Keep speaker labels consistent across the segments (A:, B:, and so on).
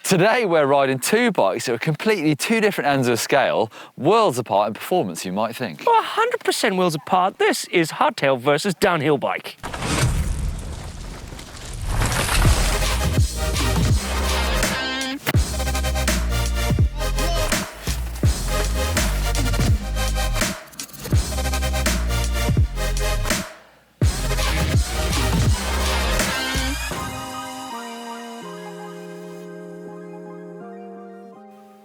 A: Today we're riding two bikes that are completely two different ends of the scale, worlds apart in performance, you might think.
B: Well, 100% worlds apart. This is Hardtail versus downhill bike.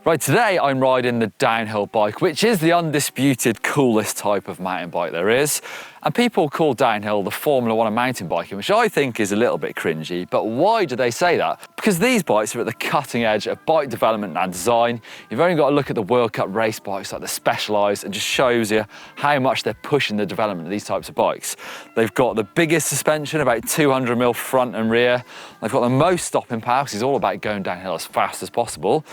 A: Right, today I'm riding the downhill bike, which is the undisputed coolest type of mountain bike there is. And people call downhill the Formula One of mountain biking, which I think is a little bit cringy. But why do they say that? Because these bikes are at the cutting edge of bike development and design. You've only got to look at the World Cup race bikes like the Specialized, and just shows you how much they're pushing the development of these types of bikes. They've got the biggest suspension, about 200mm front and rear. They've got the most stopping power, because it's all about going downhill as fast as possible.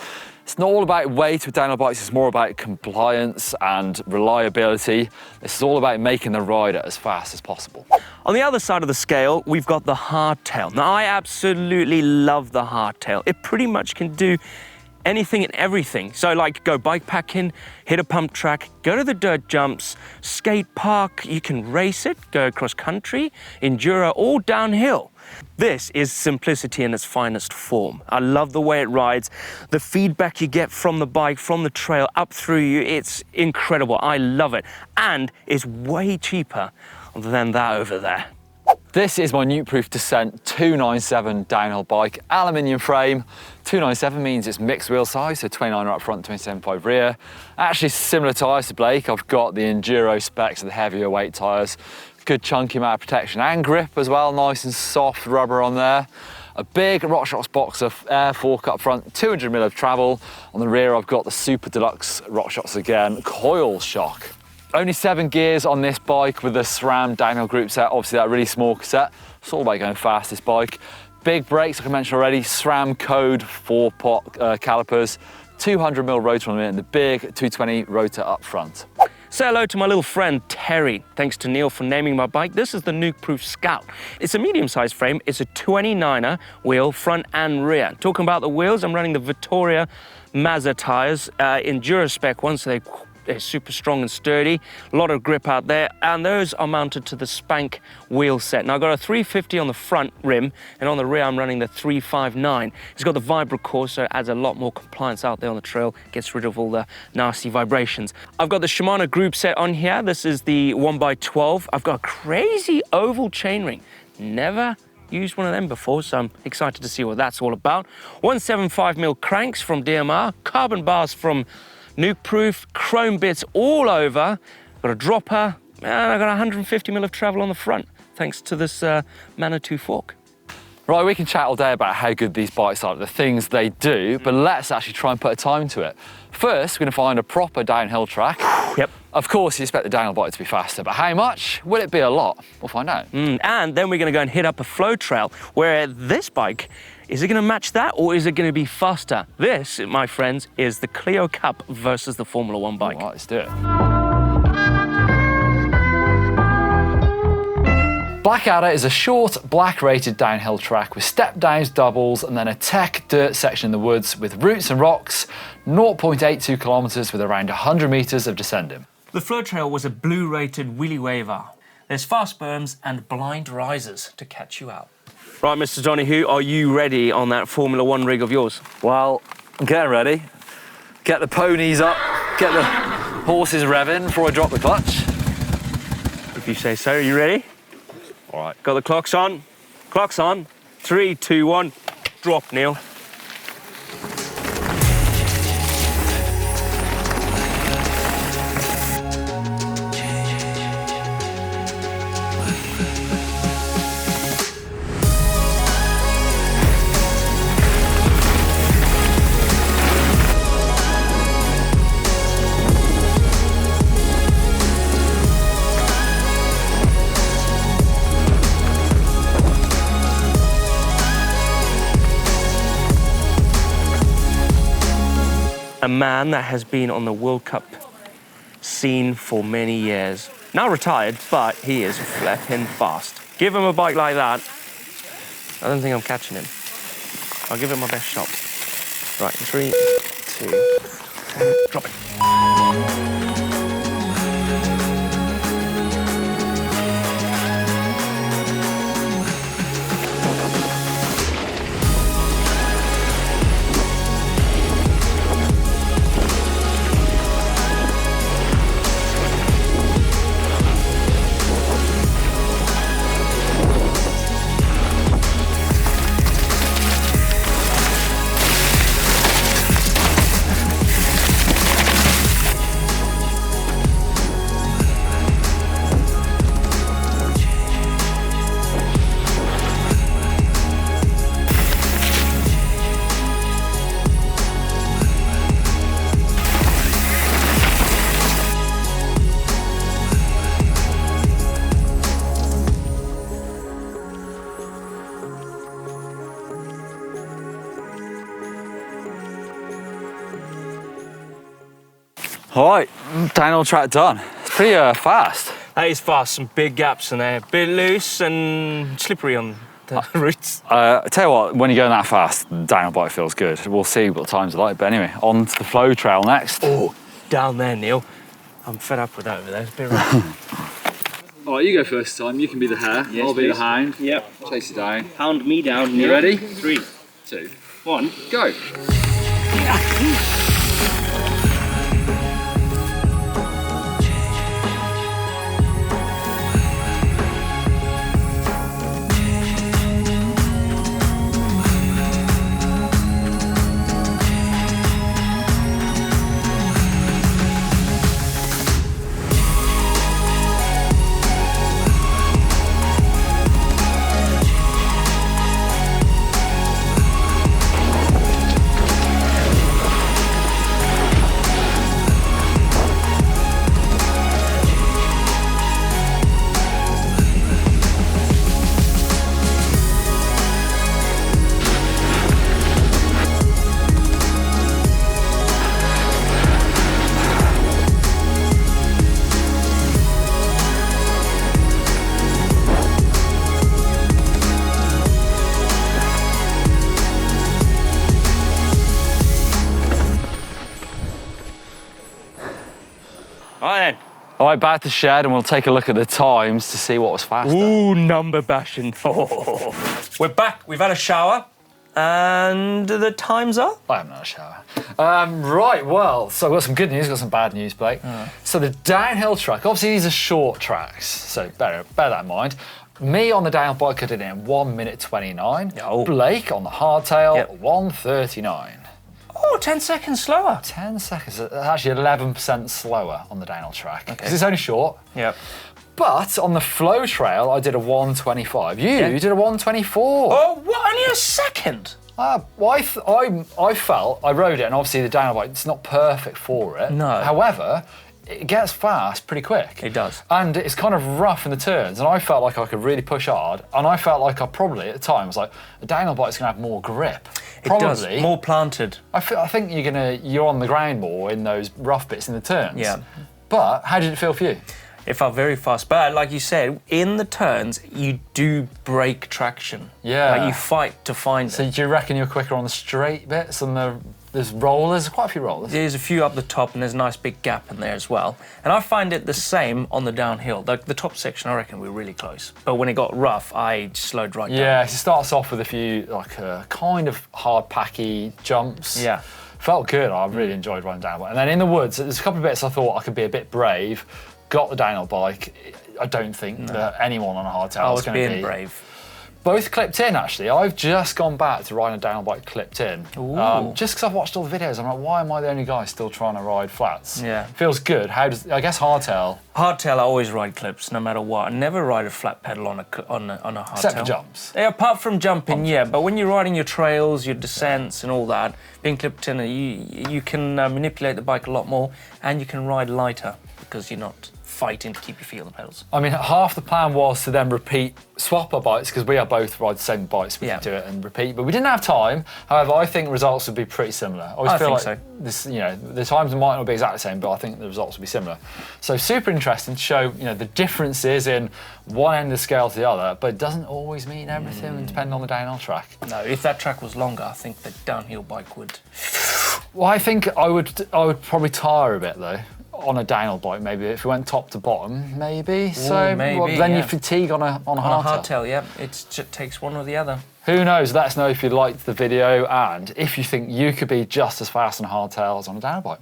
A: It's not all about weight with downhill bikes, it's more about compliance and reliability. This is all about making the rider as fast as possible.
B: On the other side of the scale, we've got the Hardtail. Now, I absolutely love the Hardtail. It pretty much can do anything and everything. So like go bike packing, hit a pump track, go to the dirt jumps, skate park, you can race it, go cross country, enduro, all downhill. This is simplicity in its finest form. I love the way it rides, the feedback you get from the bike, from the trail, up through you, it's incredible. I love it. And it's way cheaper than that over there.
A: This is my Nuke-proof Descent 297 downhill bike, aluminium frame. 297 means it's mixed wheel size, so 29 up front, 27.5 rear. Actually similar tyres to Blake. I've got the Enduro specs of the heavier weight tyres. Good chunky amount of protection and grip as well, nice and soft rubber on there. A big RockShox Boxer air fork up front, 200mm of travel. On the rear I've got the Super Deluxe RockShox again, coil shock. Only 7 gears on this bike with the SRAM downhill group set, obviously that really small cassette. It's all about going fast, this bike. Big brakes, like I mentioned already, SRAM code 4-pot calipers, 200mm rotor on the rear, and the big 220 rotor up front.
B: Say hello to my little friend Terry. Thanks to Neil for naming my bike. This is the Nuke-proof Scout. It's a medium-sized frame. It's a 29er wheel, front and rear. Talking about the wheels, I'm running the Vittoria Mazda tires, Enduro spec ones, so they're super strong and sturdy. A lot of grip out there, and those are mounted to the Spank wheel set. Now I've got a 350 on the front rim, and on the rear I'm running the 359. It's got the Vibra core, so it adds a lot more compliance out there on the trail, gets rid of all the nasty vibrations. I've got the Shimano group set on here. This is the 1x12. I've got a crazy oval chainring. Never used one of them before, so I'm excited to see what that's all about. 175mm cranks from DMR, carbon bars from Nuke-proof, chrome bits all over. Got a dropper, and I've got 150mm of travel on the front, thanks to this Manitou fork.
A: Right, we can chat all day about how good these bikes are, the things they do, but let's actually try and put a time to it. First, we're going to find a proper downhill track.
B: Yep.
A: Of course, you expect the downhill bike to be faster, but how much? Will it be a lot? We'll find out.
B: And then we're going to go and hit up a flow trail, where this bike, is it going to match that, or is it going to be faster? This, my friends, is the Clio Cup versus the Formula One bike.
A: All right, let's do it. Blackadder is a short, black-rated downhill track with step-downs, doubles, and then a tech dirt section in the woods with roots and rocks, 0.82 kilometers with around 100 meters of descending.
B: The flow trail was a blue-rated wheelie waver. There's fast berms and blind risers to catch you out. Right, Mr. Donahue, are you ready on that Formula One rig of yours?
A: Well, I'm getting ready. Get the ponies up, get the horses revving before I drop the clutch.
B: If you say so. Are you ready?
A: All right.
B: Got the clocks on. Clocks on. 3, 2, 1. Drop, Neil. A man that has been on the World Cup scene for many years. Now retired, but he is flipping fast. Give him a bike like that, I don't think I'm catching him. I'll give it my best shot. Right, 3, 2, and drop it.
A: All right, downhill track done. It's pretty fast.
B: That is fast, some big gaps in there. Bit loose and slippery on the routes.
A: I tell you what, when you're going that fast, the downhill bike feels good. We'll see what the times are like. But anyway, on to the flow trail next.
B: Oh, down there, Neil. I'm fed up with that over there. It's a bit rough.
A: All right, you go first time. You can be the hare.
B: Yes,
A: I'll be the
B: please.
A: hound.
B: Yep.
A: Chase you down.
B: Hound me down, Neil.
A: You ready?
B: 3,
A: 2,
B: 1,
A: go.
B: Right then.
A: All right, back to the shed and we'll take a look at the times to see what was faster.
B: Ooh, number bashing. We're back. We've had a shower. And the times are?
A: I haven't had a shower. Right, well, so I've got some good news, got some bad news, Blake. So the downhill track, obviously these are short tracks, so bear that in mind. Me on the downhill bike, I did it in 1 minute 29.
B: Oh.
A: Blake on the hardtail,
B: Yep.
A: 1:39.
B: Oh, 10 seconds slower.
A: 10 seconds, actually 11% slower on the downhill track. Because it's only short.
B: Yep.
A: But on the flow trail, I did a 1:25. You did a 1:24.
B: Oh, what? Only a second?
A: Well, I felt, I rode it, and obviously the downhill bike, it's not perfect for it.
B: No.
A: However, it gets fast pretty quick.
B: It does.
A: And it's kind of rough in the turns, and I felt like I could really push hard, and I felt like I probably, at the time, was like, the downhill bike's gonna have more grip. Probably.
B: It does, more planted.
A: I think you're on the ground more in those rough bits in the turns.
B: Yeah.
A: But how did it feel for you?
B: It felt very fast, but like you said, in the turns, you do break traction.
A: Yeah.
B: Like you fight to find
A: So
B: it.
A: do you reckon you're quicker on the straight bits and there's rollers, quite a few rollers?
B: There's a few up the top and there's a nice big gap in there as well. And I find it the same on the downhill. Like the top section, I reckon we're really close. But when it got rough, I slowed right down.
A: Yeah, it starts off with a few kind of hard packy jumps.
B: Yeah.
A: Felt good. I really enjoyed riding downhill. And then in the woods, there's a couple of bits I thought I could be a bit brave. Got the downhill bike. I don't think that anyone on a hardtail
B: I
A: is
B: was
A: going to be.
B: being brave.
A: Both clipped in, actually. I've just gone back to riding a downhill bike clipped in. Just because I've watched all the videos, I'm like, why am I the only guy still trying to ride flats?
B: Yeah.
A: Feels good. I guess hardtail,
B: Hardtail, I always ride clips, no matter what. I never ride a flat pedal on a hardtail.
A: except for jumps.
B: Yeah, apart from jumping, yeah. But when you're riding your trails, your descents and all that, being clipped in, you can manipulate the bike a lot more and you can ride lighter because you're not fighting to keep your feet on the pedals.
A: I mean, half the plan was to then swap our bikes, because we are both ride the same bikes, we
B: Yeah.
A: can do it and repeat, but we didn't have time. However, I think results would be pretty similar. I always
B: I
A: feel
B: think
A: like
B: so.
A: this, the times might not be exactly the same, but I think the results will be similar. So super interesting to show, the differences in one end of the scale to the other, but it doesn't always mean everything, depending on the downhill track.
B: No, if that track was longer, I think the downhill bike would
A: Well, I think I would probably tire a bit though. On a downhill bike, maybe if we went top to bottom, maybe. So
B: maybe,
A: well, then
B: yeah.
A: you fatigue on a
B: On a
A: hardtail.
B: hardtail, yeah, it just takes one or the other.
A: Who knows? Let us know if you liked the video and if you think you could be just as fast on a hardtail as on a downhill bike.